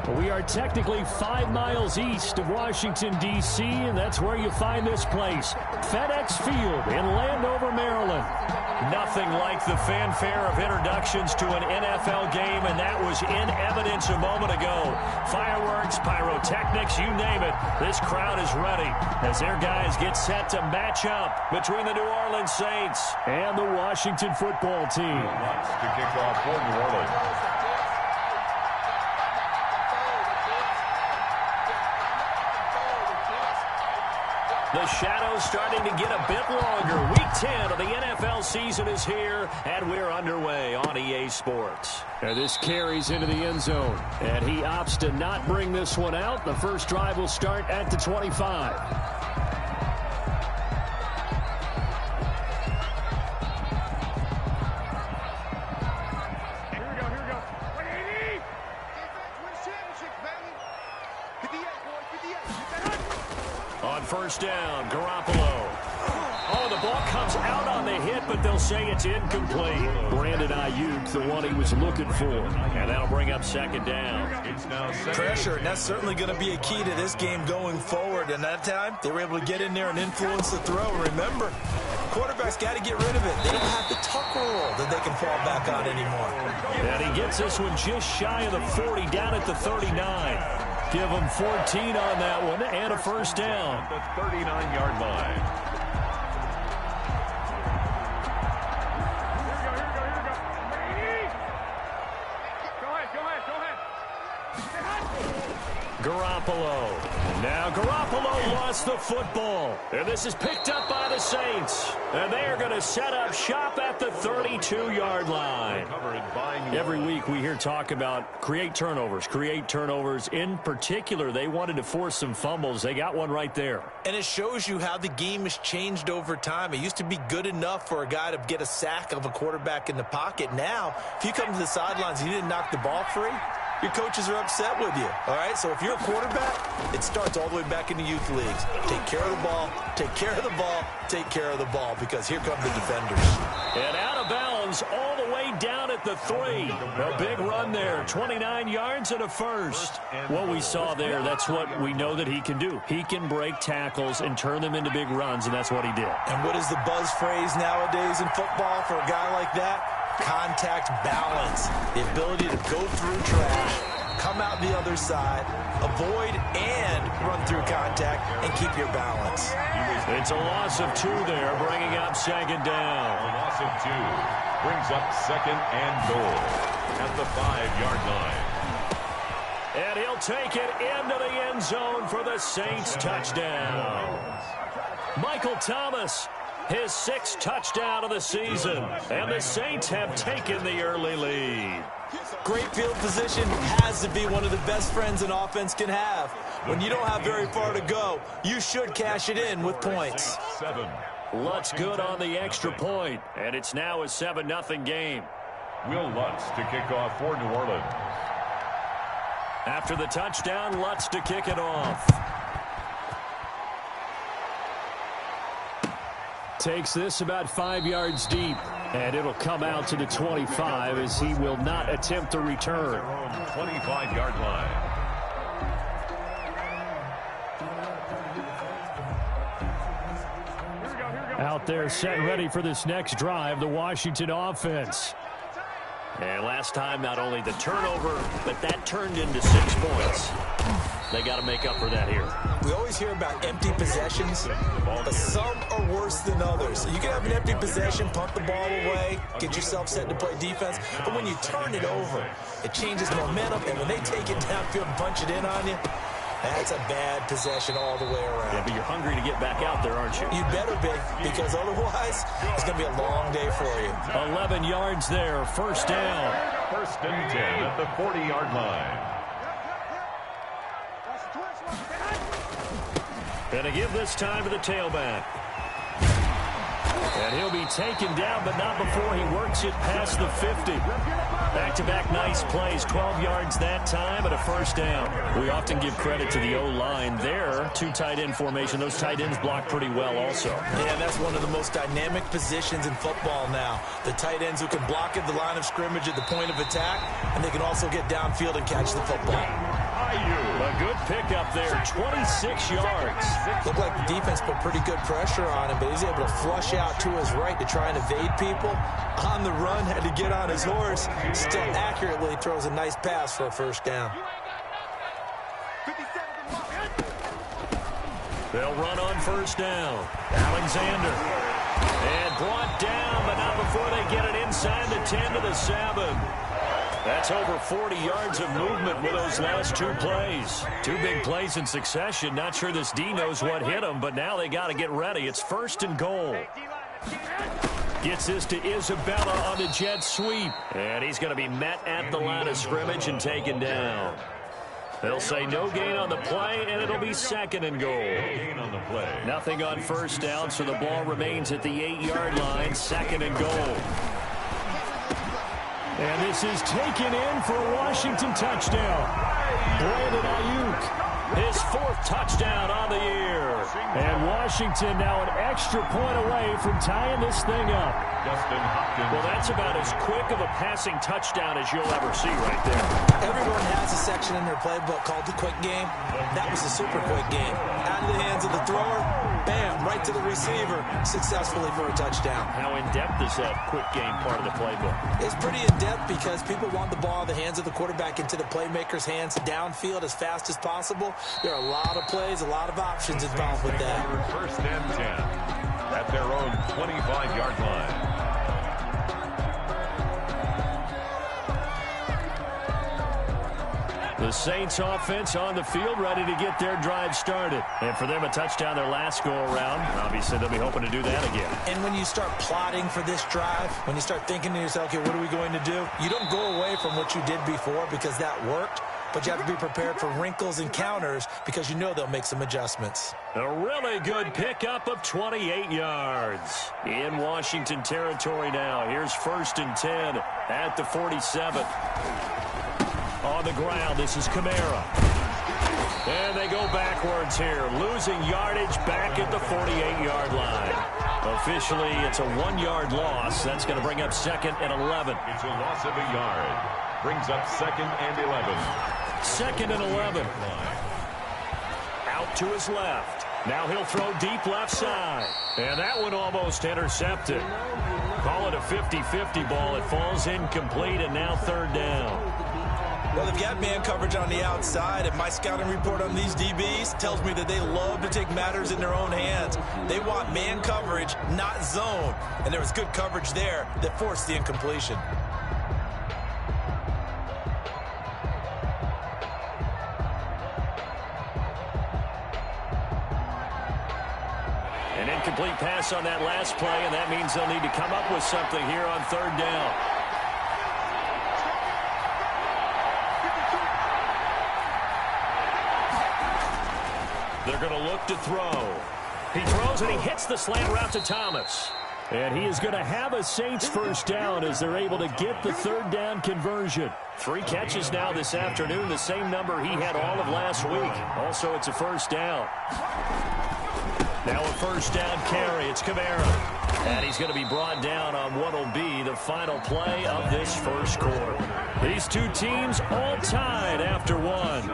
We are technically 5 miles east of Washington, D.C., and that's where you find this place, FedEx Field in Landover, Maryland. Nothing like the fanfare of introductions to an NFL game, and that was in evidence a moment ago. Fireworks, pyrotechnics, you name it. This crowd is ready as their guys get set to match up between the New Orleans Saints and the Washington football team. To kick off for New Orleans. The shadow's starting to get a bit longer. Week 10 of the NFL season is here, and we're underway on EA Sports. And this carries into the end zone, and he opts to not bring this one out. The first drive will start at the 25. First down, Garoppolo. Oh, the ball comes out on the hit, but they'll say it's incomplete. Brandon Ayuk, the one he was looking for. And that'll bring up second down. Pressure, and that's certainly going to be a key to this game going forward. And that time, they were able to get in there and influence the throw. Remember, quarterback's got to get rid of it. They don't have the tuck rule that they can fall back on anymore. And he gets this one just shy of the 40, down at the 39. Give them 14 on that one and a first down. The 39-yard line. Garoppolo. Now Garoppolo lost the football. And this is picked up by the Saints. And they are going to set up shop at the 32-yard line. Every week we hear talk about create turnovers. In particular, they wanted to force some fumbles. They got one right there. And it shows you how the game has changed over time. It used to be good enough for a guy to get a sack of a quarterback in the pocket. Now, if you come to the sidelines and you didn't knock the ball free, your coaches are upset with you, all right? So if you're a quarterback, it starts all the way back in the youth leagues. Take care of the ball, take care of the ball, take care of the ball, because here come the defenders. And out of bounds all the way down at the 3. A big run there, 29 yards and a first. What we saw there, that's what we know that he can do. He can break tackles and turn them into big runs, and that's what he did. And what is the buzz phrase nowadays in football for a guy like that? Contact balance, the ability to go through trash, come out the other side, avoid and run through contact, and keep your balance. It's a loss of 2 there, bringing up second down. A loss of 2 brings up second and goal at the 5-yard line. And he'll take it into the end zone for the Saints touchdown. Michael Thomas, his 6th touchdown of the season, and the Saints have taken the early lead. Great field position has to be one of the best friends an offense can have. When you don't have very far to go, you should cash it in with points. 7. Lutz good on the extra point, and it's now a 7-0 game. Will Lutz to kick off for New Orleans. After the touchdown, Lutz to kick it off. Takes this about 5 yards deep, and it'll come out to the 25 as he will not attempt to return. 25-yard line. Out there set ready for this next drive, the Washington offense. And last time, not only the turnover, but that turned into 6 points. They got to make up for that here. We always hear about empty possessions, but some are worse than others. You can have an empty possession, punt the ball away, get yourself set to play defense, but when you turn it over, it changes momentum, and when they take it downfield and punch it in on you, that's a bad possession all the way around. Yeah, but you're hungry to get back out there, aren't you? You better be, because otherwise, it's going to be a long day for you. 11 yards there, first down. First and 10 at the 40-yard line. Going to give this time to the tailback. And he'll be taken down, but not before he works it past the 50. Back-to-back nice plays, 12 yards that time and a first down. We often give credit to the O-line there. Two tight end formation. Those tight ends block pretty well also. Yeah, that's one of the most dynamic positions in football now. The tight ends who can block at the line of scrimmage at the point of attack, and they can also get downfield and catch the football. A good pickup there, 26 yards. Looked like the defense put pretty good pressure on him, but he's able to flush out to his right to try and evade people. On the run, had to get on his horse. Still accurately throws a nice pass for a first down. They'll run on first down. Alexander. And brought down, but not before they get it inside the 10 to the 7. That's over 40 yards of movement with those last two plays. Two big plays in succession. Not sure this D knows what hit them, but now they got to get ready. It's first and goal. Gets this to Isabella on the jet sweep. And he's going to be met at the line of scrimmage and taken down. They'll say no gain on the play, and it'll be second and goal. Nothing on first down, so the ball remains at the 8-yard line, second and goal. And this is taken in for a Washington touchdown. Brandon Ayuk, his fourth touchdown on the year. And Washington now an extra point away from tying this thing up. Well, that's about as quick of a passing touchdown as you'll ever see right there. Everyone has a section in their playbook called the quick game. That was a super quick game. Out of the hands of the thrower, bam, right to the receiver, successfully for a touchdown. How in-depth is that quick game part of the playbook? It's pretty in-depth because people want the ball in the hands of the quarterback into the playmaker's hands downfield as fast as possible. There are a lot of plays, a lot of options involved with that. First and 10 at their own 25-yard line. The Saints offense on the field, ready to get their drive started. And for them, a touchdown their last go-around. Obviously, they'll be hoping to do that again. And when you start plotting for this drive, when you start thinking to yourself, okay, what are we going to do? You don't go away from what you did before because that worked, but you have to be prepared for wrinkles and counters because you know they'll make some adjustments. A really good pickup of 28 yards. In Washington territory now. Here's first and 10 at the 47. On the ground, this is Kamara. And they go backwards here, losing yardage back at the 48-yard line. Officially, it's a 1-yard loss. That's going to bring up second and 11. It's a loss of a yard. Brings up second and 11. Second and 11. Out to his left. Now he'll throw deep left side. And that one almost intercepted. Call it a 50-50 ball. It falls incomplete, and now third down. Well, they've got man coverage on the outside, and my scouting report on these DBs tells me that they love to take matters in their own hands. They want man coverage, not zone. And there was good coverage there that forced the incompletion. An incomplete pass on that last play, and that means they'll need to come up with something here on third down. They're going to look to throw. He throws, and he hits the slant route to Thomas. And he is going to have a Saints first down as they're able to get the third down conversion. 3 catches now this afternoon, the same number he had all of last week. Also, it's a first down. Now a first down carry. It's Kamara. And he's going to be brought down on what will be the final play of this first quarter. These two teams all tied after one.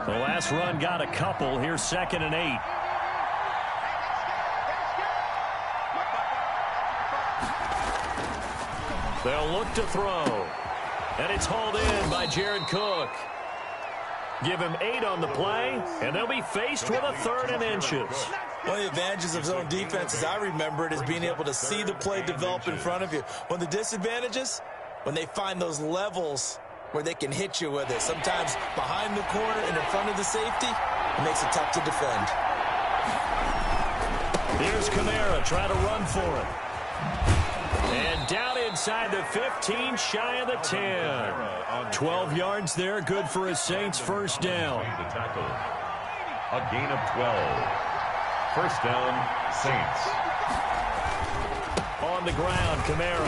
The last run got a couple. Here's second and 8. They'll look to throw. And it's hauled in by Jared Cook. Give him 8 on the play, and they'll be faced with a third and inches. One of the advantages of zone defense, as I remember it, is being able to see the play develop in front of you. One of the disadvantages, when they find those levels where they can hit you with it. Sometimes behind the corner and in front of the safety, it makes it tough to defend. Here's Kamara trying to run for it. And down inside the 15, shy of the 10. 12 yards there, good for a Saints first down. A gain of 12. First down, Saints. On the ground, Kamara.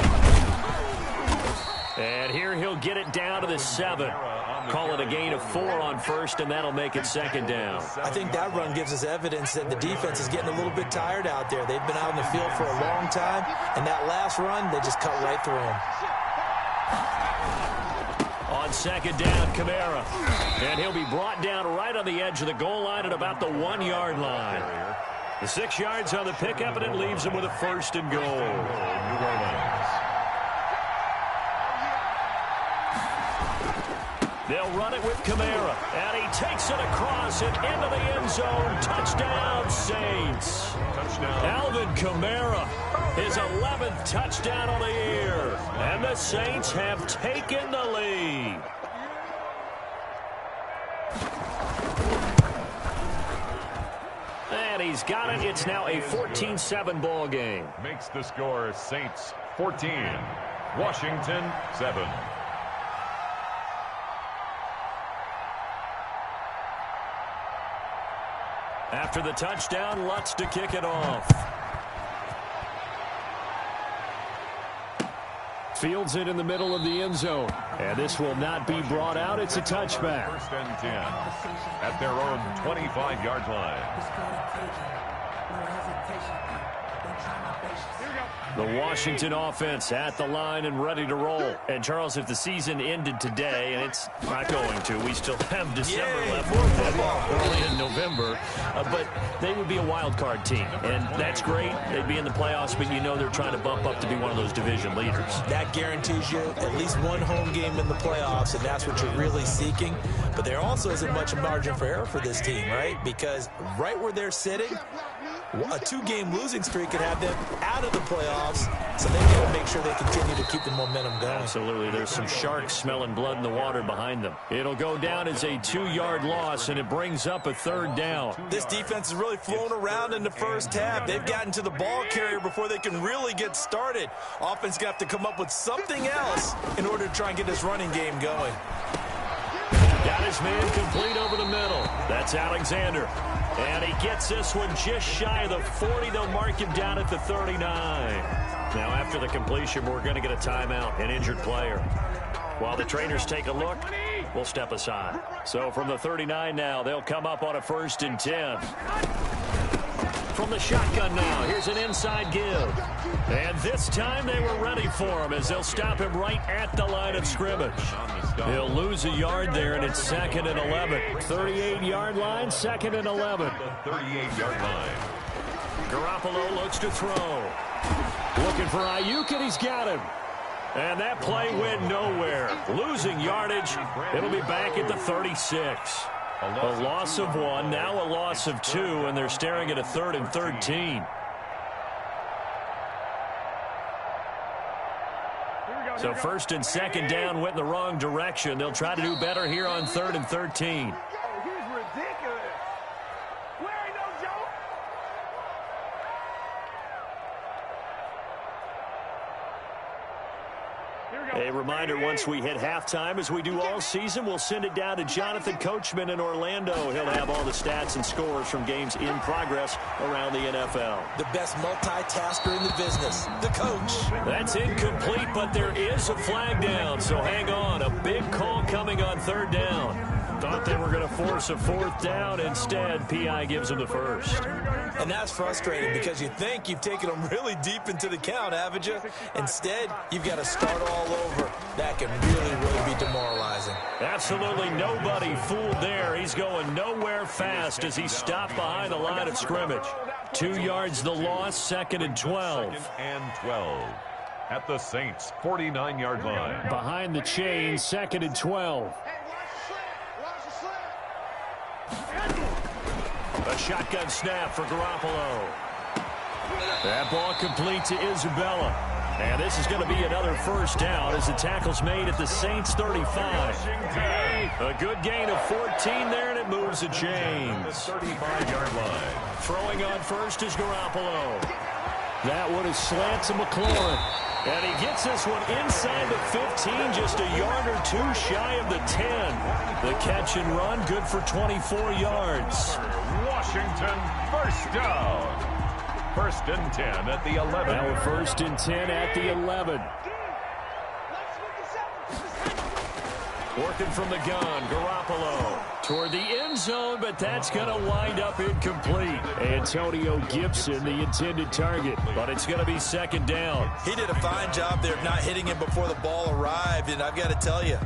And here he'll get it down to the 7. Call it a gain of 4 on first, and that'll make it second down. I think that run gives us evidence that the defense is getting a little bit tired out there. They've been out on the field for a long time, and that last run, they just cut right through them. On second down, Kamara. And he'll be brought down right on the edge of the goal line at about the 1-yard line. The 6 yards on the pickup, and it leaves him with a first and goal. New Orleans. They'll run it with Kamara, and he takes it across and into the end zone. Touchdown, Saints. Touchdown. Alvin Kamara, his 11th touchdown on the year. And the Saints have taken the lead. And he's got it. It's now a 14-7 ball game. Makes the score Saints 14, Washington 7. After the touchdown, Lutz to kick it off. Fields it in the middle of the end zone. And this will not be brought out. It's a touchback. First and 10 at their own 25-yard line. The Washington offense at the line and ready to roll. And, Charles, if the season ended today, and it's not going to, we still have December left, early in November, but they would be a wild card team. And that's great. They'd be in the playoffs, but you know they're trying to bump up to be one of those division leaders. That guarantees you at least one home game in the playoffs, and that's what you're really seeking. But there also isn't much margin for error for this team, right? Because right where they're sitting, a 2-game losing streak could have them out of the playoffs, so they got to make sure they continue to keep the momentum going. Absolutely. There's some sharks smelling blood in the water behind them. It'll go down as a 2-yard loss, and it brings up a third down. This defense is really flown around in the first half. They've gotten to the ball carrier before they can really get started. Offense got to come up with something else in order to try and get this running game going. Got his man complete over the middle. That's Alexander. And he gets this one just shy of the 40. They'll mark him down at the 39. Now, after the completion, we're going to get a timeout, an injured player. While the trainers take a look, we'll step aside. So from the 39 now, they'll come up on a 1st and 10. From the shotgun now, here's an inside give. And this time they were ready for him as they'll stop him right at the line of scrimmage. He'll lose a yard there, and it's 2nd and 11. 38-yard line, 2nd and 11. The 38-yard line. Garoppolo looks to throw. Looking for Ayuk, and he's got him. And that play went nowhere. Losing yardage. It'll be back at the 36. A loss of 1, now a loss of 2, and they're staring at a 3rd and 13. So 1st and 2nd down went in the wrong direction. They'll try to do better here on 3rd and 13. A reminder, once we hit halftime, as we do all season, we'll send it down to Jonathan Coachman in Orlando. He'll have all the stats and scores from games in progress around the NFL. The best multitasker in the business, the coach. That's incomplete, but there is a flag down, so hang on. A big call coming on 3rd down. Thought they were going to force a 4th down. Instead, P.I. gives them the 1st. And that's frustrating because you think you've taken them really deep into the count, haven't you? Instead, you've got to start all over. That can really be demoralizing. Absolutely nobody fooled there. He's going nowhere fast as he stopped behind the line of scrimmage. 2 yards the loss, 2nd and 12. 2nd and 12 at the Saints' 49-yard line. Behind the chain, 2nd and 12. A shotgun snap for Garoppolo. That ball complete to Isabella. And this is going to be another 1st down as the tackle's made at the Saints' 35. A good gain of 14 there, and it moves the chains. The 35-yard line. Throwing on first is Garoppolo. That one is slant to McLaurin. And he gets this one inside the 15, just a yard or two shy of the 10. The catch and run, good for 24 yards. Washington, first down. First and 10 at the 11. Now first and 10 at the 11. Working from the gun, Garoppolo toward the end zone, but that's going to wind up incomplete. Antonio Gibson, the intended target, but it's going to be second down. He did a fine job there of not hitting him before the ball arrived, and I've got to tell you,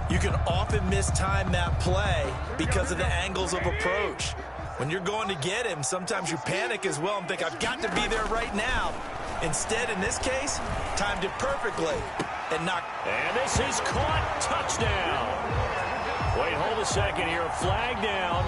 you can often mistime that play because of the angles of approach. When you're going to get him, sometimes you panic as well and think, I've got to be there right now. Instead, in this case, timed it perfectly. And this is caught. Touchdown. Wait, hold a second here. Flag down.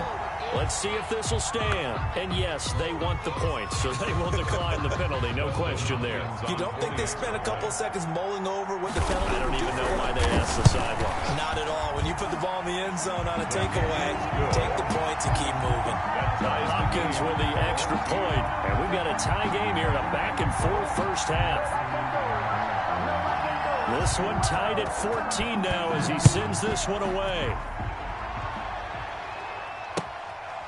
Let's see if this will stand. And yes, they want the points, so they will decline the penalty. No question there. You don't think they spent a couple of seconds mulling over what the penalty? I don't even know why they asked the sideline. Not at all. When you put the ball in the end zone on a takeaway, take the points and keep moving. Hopkins with the extra point. And we've got a tie game here in a back-and-forth first half. This one tied at 14 now as he sends this one away.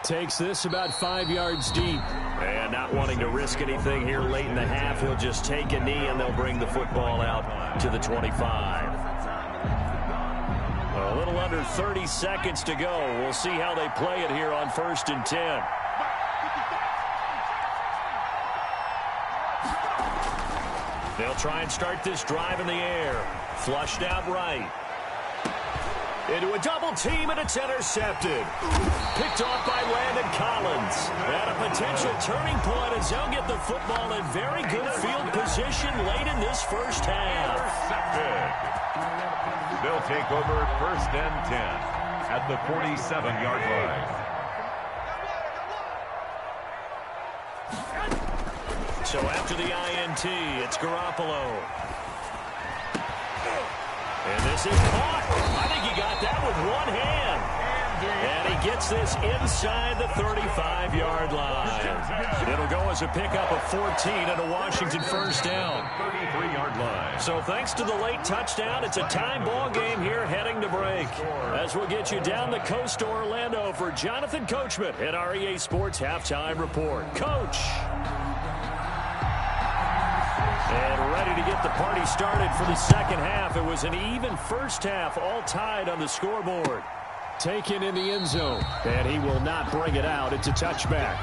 Takes this about 5 yards deep. And not wanting to risk anything here late in the half, he'll just take a knee and they'll bring the football out to the 25. A little under 30 seconds to go. We'll see how they play it here on first and 10. They'll try and start this drive in the air. Flushed out right. Into a double team, and it's intercepted. Picked off by Landon Collins. At a potential turning point as they'll get the football in very good field position late in this first half. Intercepted. They'll take over first and 10 at the 47-yard line. So after the INT, it's Garoppolo. And this is caught. I think he got that with one hand. And he gets this inside the 35-yard line. It'll go as a pickup of 14 and a Washington first down. 33-yard line. So thanks to the late touchdown, it's a time ball game here heading to break. As we'll get you down the coast to Orlando for Jonathan Coachman at our EA Sports Halftime Report. Coach. And ready to get the party started for the second half. It was an even first half, all tied on the scoreboard. Taken in the end zone, and he will not bring it out. It's a touchback.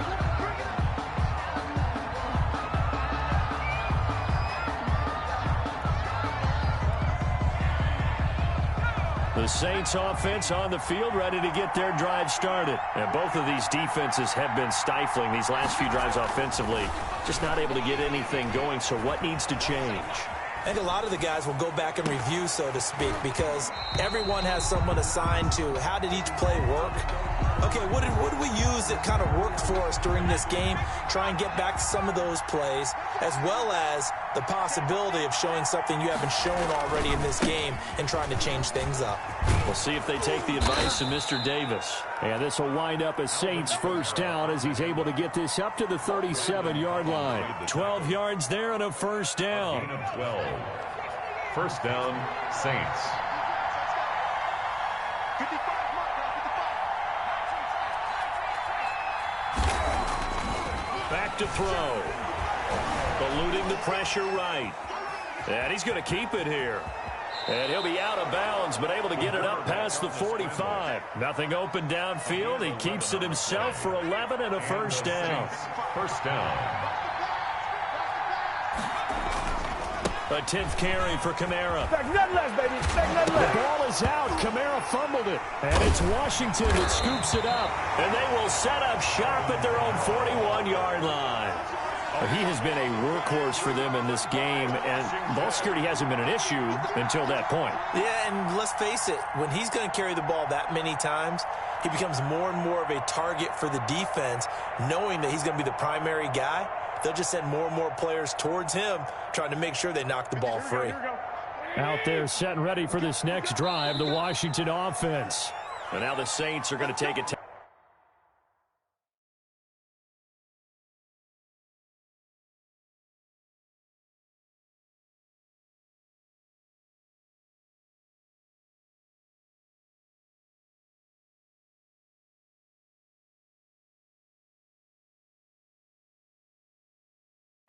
The Saints offense on the field, ready to get their drive started. And both of these defenses have been stifling these last few drives offensively. Just not able to get anything going, so what needs to change? I think a lot of the guys will go back and review, so to speak, because everyone has someone assigned to how did each play work. Okay, what did we use that kind of worked for us during this game? Try and get back to some of those plays, as well as the possibility of showing something you haven't shown already in this game and trying to change things up. We'll see if they take the advice of Mr. Davis. And this will wind up a Saints first down as he's able to get this up to the 37-yard line. 12 yards there and a first down. Gain of 12. First down, Saints. Back to throw. Eluding the pressure right. And he's going to keep it here. And he'll be out of bounds, but able to get it up past the 45. Nothing open downfield. He keeps it himself for 11 and a first down. First down. A 10th carry for Kamara. Expect nothing less, baby. Expect nothing less. The ball is out. Kamara fumbled it. And it's Washington that scoops it up. And they will set up shop at their own 41-yard line. He has been a workhorse for them in this game, and ball security hasn't been an issue until that point. Yeah, and let's face it, when he's going to carry the ball that many times, he becomes more and more of a target for the defense, knowing that he's going to be the primary guy. They'll just send more and more players towards him, trying to make sure they knock the ball free. Out there set and ready for this next drive, the Washington offense. And now the Saints are going to take it.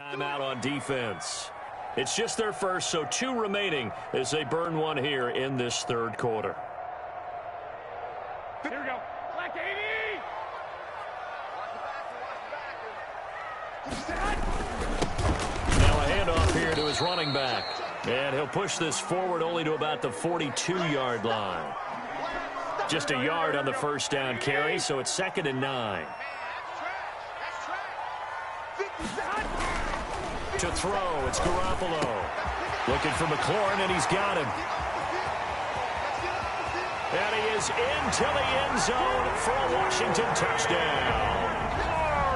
Timeout on defense. It's just their first, so 2 remaining as they burn one here in this third quarter. Here we go. Black 80! Now a handoff here to his running back. And he'll push this forward only to about the 42-yard line. Just a yard on the first down carry, so it's 2nd and 9. To throw, it's Garoppolo. Looking for McLaurin, and he's got him. And he is into the end zone for a Washington touchdown.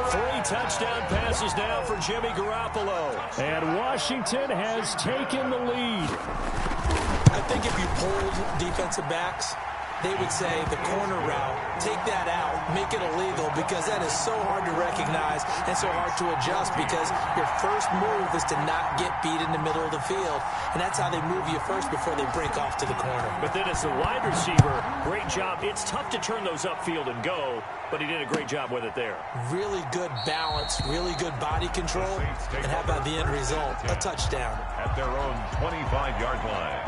3 touchdown passes now for Jimmy Garoppolo. And Washington has taken the lead. I think if you polled defensive backs, they would say the corner route, take that out, make it illegal, because that is so hard to recognize and so hard to adjust, because your first move is to not get beat in the middle of the field, and that's how they move you first before they break off to the corner. But then as the wide receiver, great job. It's tough to turn those upfield and go, but he did a great job with it there. Really good balance, really good body control, and how about the end result? A touchdown. At their own 25-yard line.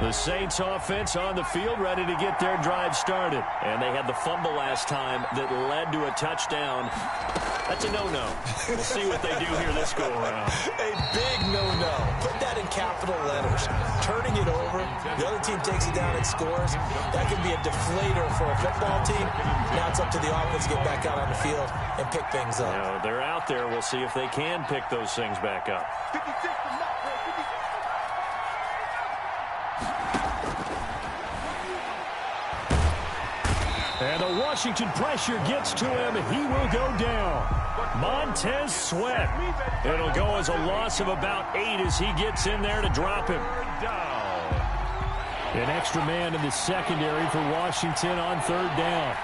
The Saints offense on the field, ready to get their drive started. And they had the fumble last time that led to a touchdown. That's a no-no. We'll see what they do here this go-around. A big no-no. Put that in capital letters. Turning it over, the other team takes it down and scores. That can be a deflator for a football team. Now it's up to the offense to get back out on the field and pick things up. Now, they're out there. We'll see if they can pick those things back up. And the Washington pressure gets to him. He will go down. Montez Sweat. It'll go as a loss of about 8 as he gets in there to drop him. An extra man in the secondary for Washington on 3rd down.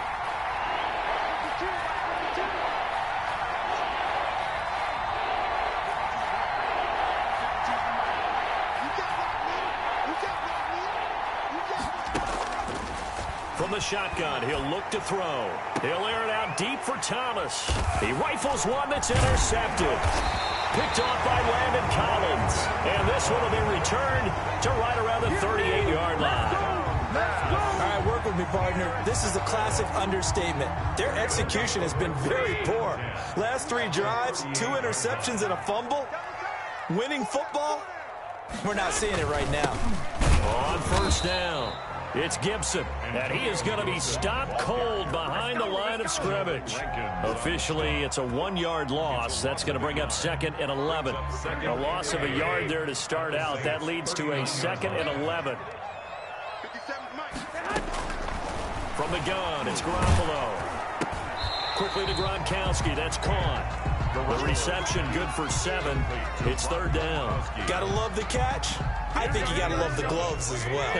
From the shotgun, he'll look to throw. He'll air it out deep for Thomas. He rifles one that's intercepted. Picked off by Landon Collins. And this one will be returned to right around the 38-yard line. All right, work with me, partner. This is a classic understatement. Their execution has been very poor. Last 3 drives, 2 interceptions and a fumble. Winning football? We're not seeing it right now. On 1st down, it's Gibson, and he is going to be stopped cold behind the line of scrimmage. Officially, it's a 1-yard loss. That's going to bring up 2nd and 11. A loss of a yard there to start out. That leads to a 2nd and 11. From the gun, it's Garoppolo. Quickly to Gronkowski. That's caught. The reception good for 7. It's 3rd down. Gotta love the catch. I think you gotta love the gloves as well.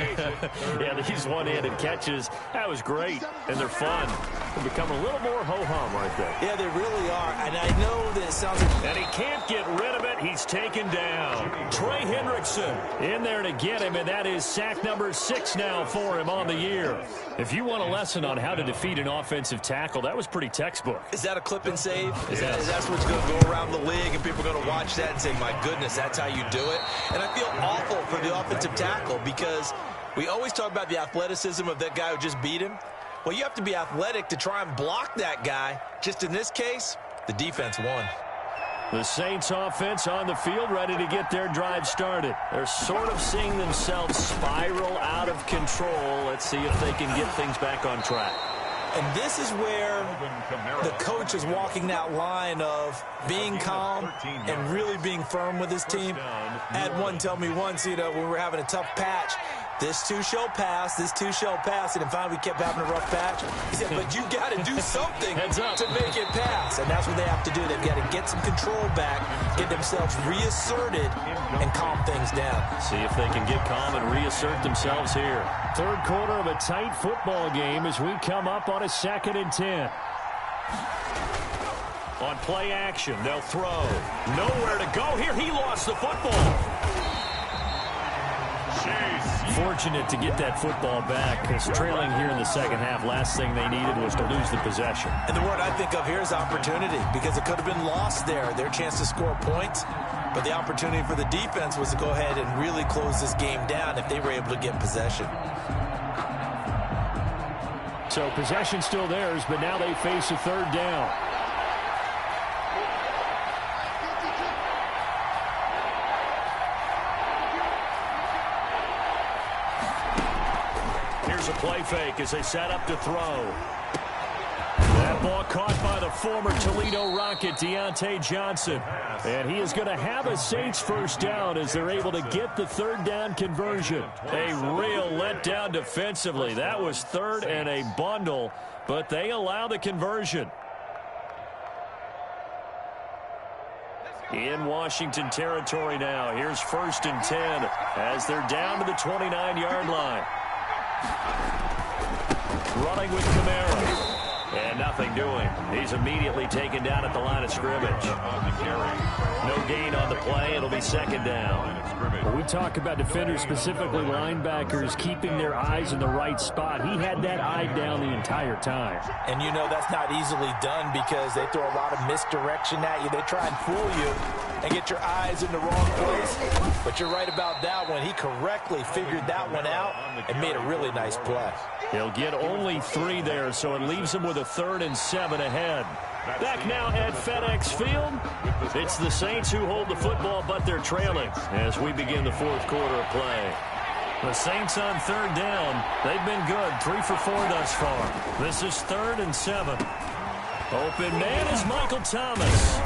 Yeah, these one-handed catches, that was great, and they're fun. They'll become a little more ho-hum right there. Yeah, they really are, and I know that it sounds like... And he can't get rid of it. He's taken down. Trey Hendrickson in there to get him, and that is sack number 6 now for him on the year. If you want a lesson on how to defeat an offensive tackle, that was pretty textbook. Is that a clip and save? Is that what's going to go around the league, and people are going to watch that and say, my goodness, that's how you do it? And I feel awful for the offensive tackle, because we always talk about the athleticism of that guy who just beat him. Well, you have to be athletic to try and block that guy. Just in this case, the defense won. The Saints offense on the field, ready to get their drive started. They're sort of seeing themselves spiral out of control. Let's see if they can get things back on track. And this is where the coach is walking that line of being calm and really being firm with his team. I had one tell me once, when we were having a tough patch, this too shall pass, this too shall pass. And finally we kept having a rough patch. He said, but you got to do something to make it pass. And that's what they have to do. They've got to get some control back, get themselves reasserted, and calm things down. See if they can get calm and reassert themselves here. 3rd quarter of a tight football game as we come up on a 2nd and 10. On play action, they'll throw. Nowhere to go here. He lost the football. fortunate to get that football back because trailing here in the second half, last thing they needed was to lose the possession. And the word I think of here is opportunity because it could have been lost there, their chance to score points. But the opportunity for the defense was to go ahead and really close this game down if they were able to get possession. So possession still theirs, but now they face a third down. Here's a play fake as they set up to throw. That ball caught by the former Toledo Rocket, Deontay Johnson. And he is going to have a Saints first down as they're able to get the third down conversion. A real letdown defensively. That was third and a bundle, but they allow the conversion. In Washington territory now. Here's 1st and 10 as they're down to the 29-yard line. Running with Kamara. And nothing doing. He's immediately taken down at the line of scrimmage. No gain on the play. It'll be second down. When we talk about defenders, specifically linebackers, keeping their eyes in the right spot, he had that eye down the entire time. And you know that's not easily done because they throw a lot of misdirection at you. They try and fool you and get your eyes in the wrong place. But you're right about that one. He correctly figured that one out and made a really nice play. He'll get only 3 there, so it leaves him with a 3rd and 7 ahead. Back now at FedEx Field. It's the Saints who hold the football, but they're trailing as we begin the 4th quarter of play. The Saints on 3rd down. They've been good, 3 for 4 thus far. This is 3rd and 7. Open man is Michael Thomas.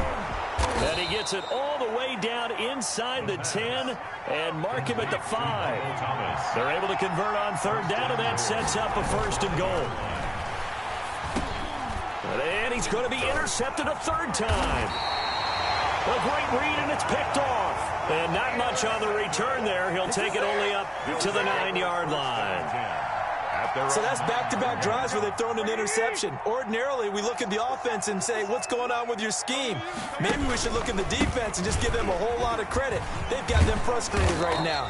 And he gets it all the way down inside the 10 and mark him at the 5. They're able to convert on 3rd down, and that sets up a 1st and goal. And he's going to be intercepted a 3rd time. A great read, and it's picked off. And not much on the return there. He'll take it only up to the 9-yard line. So that's back-to-back drives where they've thrown an interception. Ordinarily, we look at the offense and say, what's going on with your scheme? Maybe we should look at the defense and just give them a whole lot of credit. They've got them frustrated right now.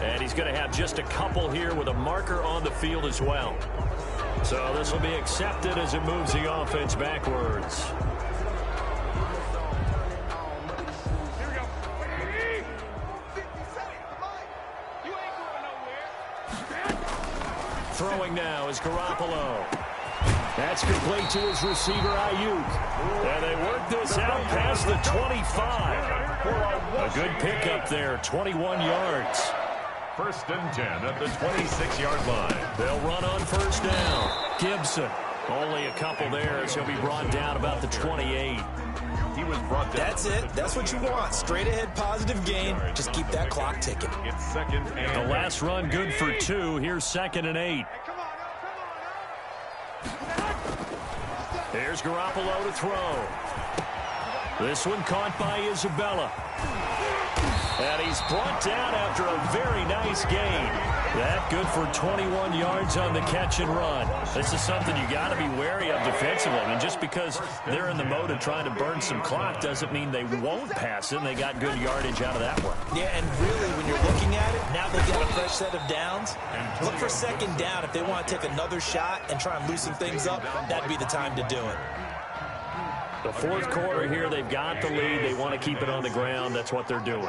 And he's going to have just a couple here with a marker on the field as well. So this will be accepted as it moves the offense backwards. Throwing now is Garoppolo. That's complete to his receiver, Ayuk. And they work this out past the 25. A good pickup there, 21 yards. 1st and 10 at the 26-yard line. They'll run on 1st down. Gibson, only a couple there as he'll be brought down about the 28. He was brought down. That's it. That's what you want. Straight ahead positive gain. Just keep that clock ticking. It's 2nd and the last run good for 2. Here's 2nd and 8. Here's Garoppolo to throw. This one caught by Isabella. And he's brought down after a very nice gain. That good for 21 yards on the catch and run. This is something you got to be wary of defensively. I mean, just because they're in the mode of trying to burn some clock doesn't mean they won't pass it. And they got good yardage out of that one. Yeah, and really, when you're looking at it, now they've got a fresh set of downs. Look for 2nd down. If they want to take another shot and try and loosen things up, that'd be the time to do it. The 4th quarter here, they've got the lead. They want to keep it on the ground. That's what they're doing.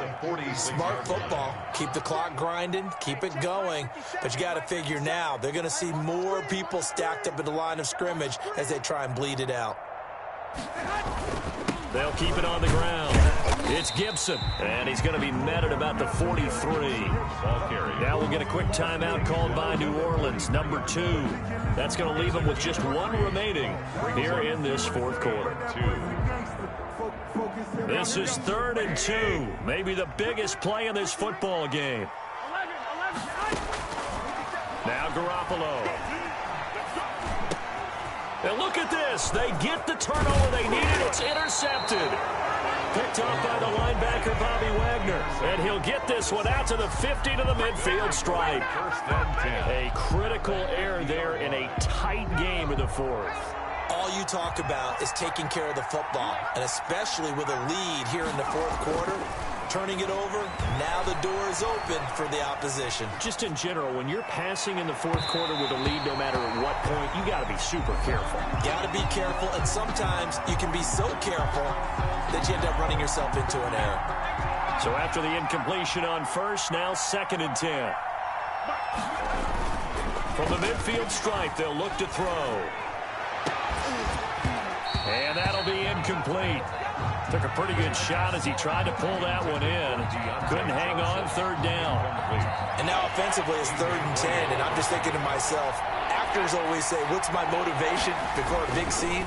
Smart football. Keep the clock grinding. Keep it going. But you got to figure now, they're going to see more people stacked up at the line of scrimmage as they try and bleed it out. They'll keep it on the ground. It's Gibson, and he's going to be met at about the 43. Now we'll get a quick timeout called by New Orleans, number 2. That's going to leave them with just 1 remaining here in this 4th quarter. This is 3rd and 2, maybe the biggest play in this football game. Now Garoppolo. And look at this. They get the turnover they needed. It's intercepted. Picked off by the linebacker, Bobby Wagner. And he'll get this one out to the 50 to the midfield stripe. A critical error there in a tight game in the 4th. All you talk about is taking care of the football, and especially with a lead here in the 4th quarter. turning it over. Now the door is open for the opposition. Just in general, when you're passing in the fourth quarter with a lead, no matter at what point, you got to be super careful. Got to be careful, and sometimes you can be so careful that you end up running yourself into an error. So after the incompletion on first, now 2nd and 10. From the midfield stripe, they'll look to throw. And that'll be incomplete. Took a pretty good shot as he tried to pull that one in. Couldn't hang on, 3rd down. And now offensively it's 3rd and 10, and I'm just thinking to myself, actors always say, what's my motivation before a big scene?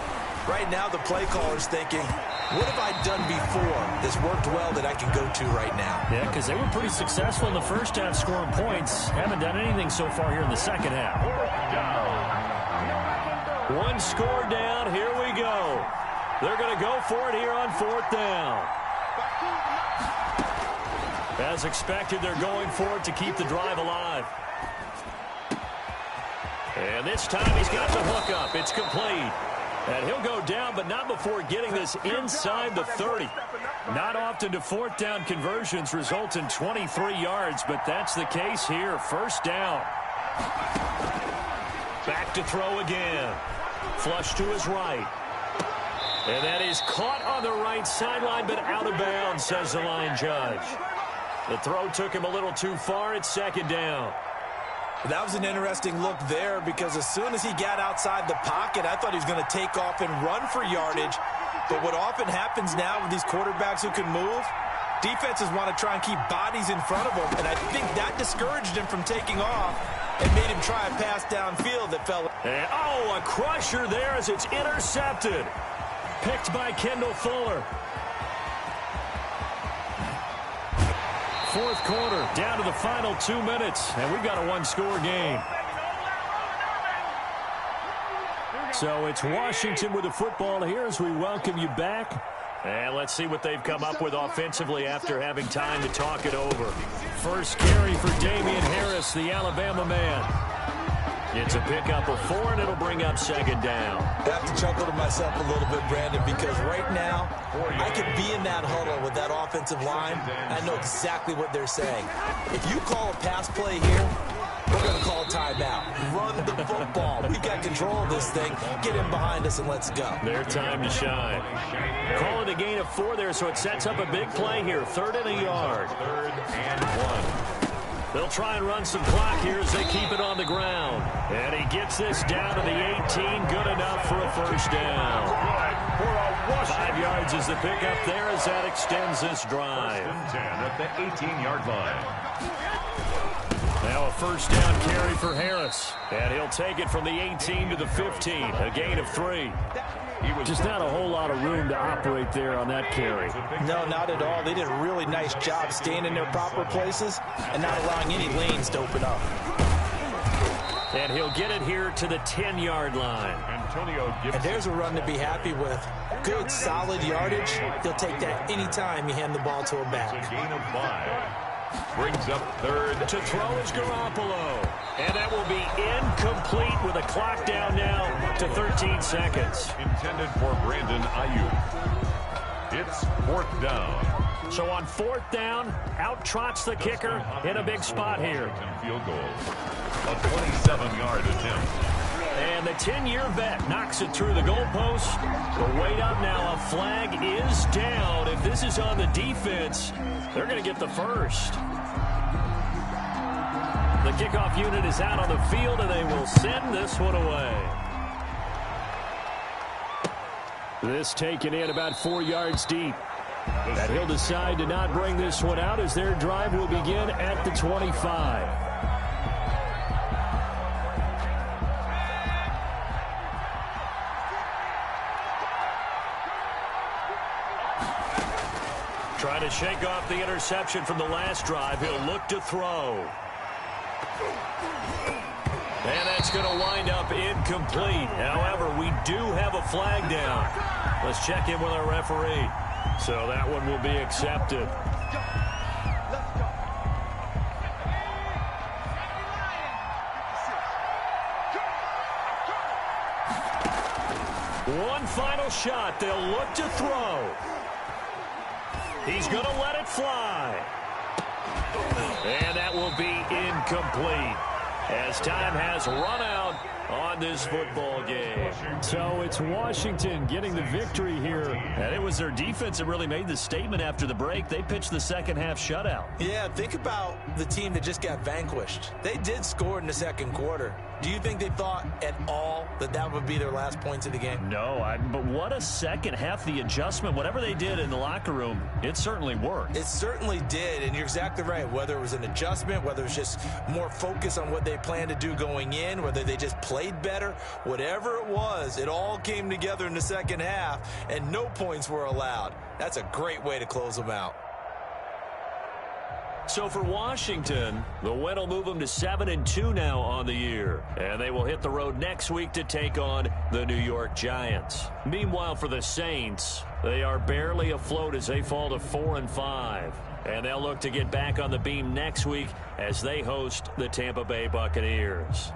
Right now the play caller's thinking, what have I done before that's worked well that I can go to right now? Yeah, because they were pretty successful in the first half scoring points. Haven't done anything so far here in the second half. One score down. Here we go. They're going to go for it here on 4th down. As expected, they're going for it to keep the drive alive. And this time he's got the hook up. It's complete. And he'll go down, but not before getting this inside the 30. Not often do 4th down conversions result in 23 yards, but that's the case here. 1st down. Back to throw again. Flush to his right. And that is caught on the right sideline, but out of bounds, says the line judge. The throw took him a little too far. It's 2nd down. That was an interesting look there because as soon as he got outside the pocket, I thought he was going to take off and run for yardage. But what often happens now with these quarterbacks who can move, defenses want to try and keep bodies in front of them, and I think that discouraged him from taking off and made him try a pass downfield that fell. And, a crusher there as it's intercepted. Picked by Kendall Fuller. 4th quarter, down to the final 2 minutes, and we've got a one-score game. So it's Washington with the football here as we welcome you back. And let's see what they've come up with offensively after having time to talk it over. First carry for Damian Harris, the Alabama man. It's a pickup of 4, and it'll bring up 2nd down. I have to chuckle to myself a little bit, Brandon, because right now I could be in that huddle with that offensive line. I know exactly what they're saying. If you call a pass play here, we're going to call a timeout. Run the football. We've got control of this thing. Get in behind us and let's go. Their time to shine. Call it a gain of 4 there, so it sets up a big play here. 3rd and a yard. 3rd and 1. They'll try and run some clock here as they keep it on the ground. And he gets this down to the 18. Good enough for a 1st down. 5 yards is the pickup there as that extends this drive. 1st and 10 at the 18-yard line. Now a 1st down carry for Harris. And he'll take it from the 18 to the 15. A gain of 3. Just not a whole lot of room to operate there on that carry. No, not at all. They did a really nice job staying in their proper places and not allowing any lanes to open up. And he'll get it here to the 10-yard line. And there's a run to be happy with. Good, solid yardage. He'll take that anytime you hand the ball to a back. It's a gain of 5. Brings up 3rd. To throw is Garoppolo. And that will be incomplete with a clock down now to 13 seconds. Intended for Brandon Ayuk. It's 4th down. So on 4th down, out trots the kicker in a big spot here. Field goal. A 27-yard attempt. And the 10-year vet knocks it through the goalpost. But wait up now, a flag is down. If this is on the defense, they're going to get the 1st. The kickoff unit is out on the field, and they will send this one away. This taken in about 4 yards deep. And he'll decide to not bring this one out as their drive will begin at the 25. Trying to shake off the interception from the last drive. He'll look to throw. And that's going to wind up incomplete. However, we do have a flag down. Let's check in with our referee. So that one will be accepted. One final shot. They'll look to throw. He's going to let it fly. And that will be incomplete as time has run out on this football game. So it's Washington getting the victory here. And it was their defense that really made the statement after the break. They pitched the second half shutout. Yeah, think about the team that just got vanquished. They did score in the second quarter. Do you think they thought at all that that would be their last points of the game? No, but what a second half. The adjustment, whatever they did in the locker room, it certainly worked. It certainly did, and you're exactly right. Whether it was an adjustment, whether it was just more focus on what they planned to do going in, whether they just played better, whatever it was, it all came together in the second half, and no points were allowed. That's a great way to close them out. So for Washington, the win will move them to 7-2 now on the year. And they will hit the road next week to take on the New York Giants. Meanwhile, for the Saints, they are barely afloat as they fall to 4-5. And they'll look to get back on the beam next week as they host the Tampa Bay Buccaneers.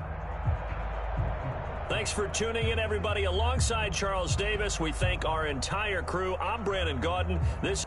Thanks for tuning in, everybody. Alongside Charles Davis, we thank our entire crew. I'm Brandon Gaudin. This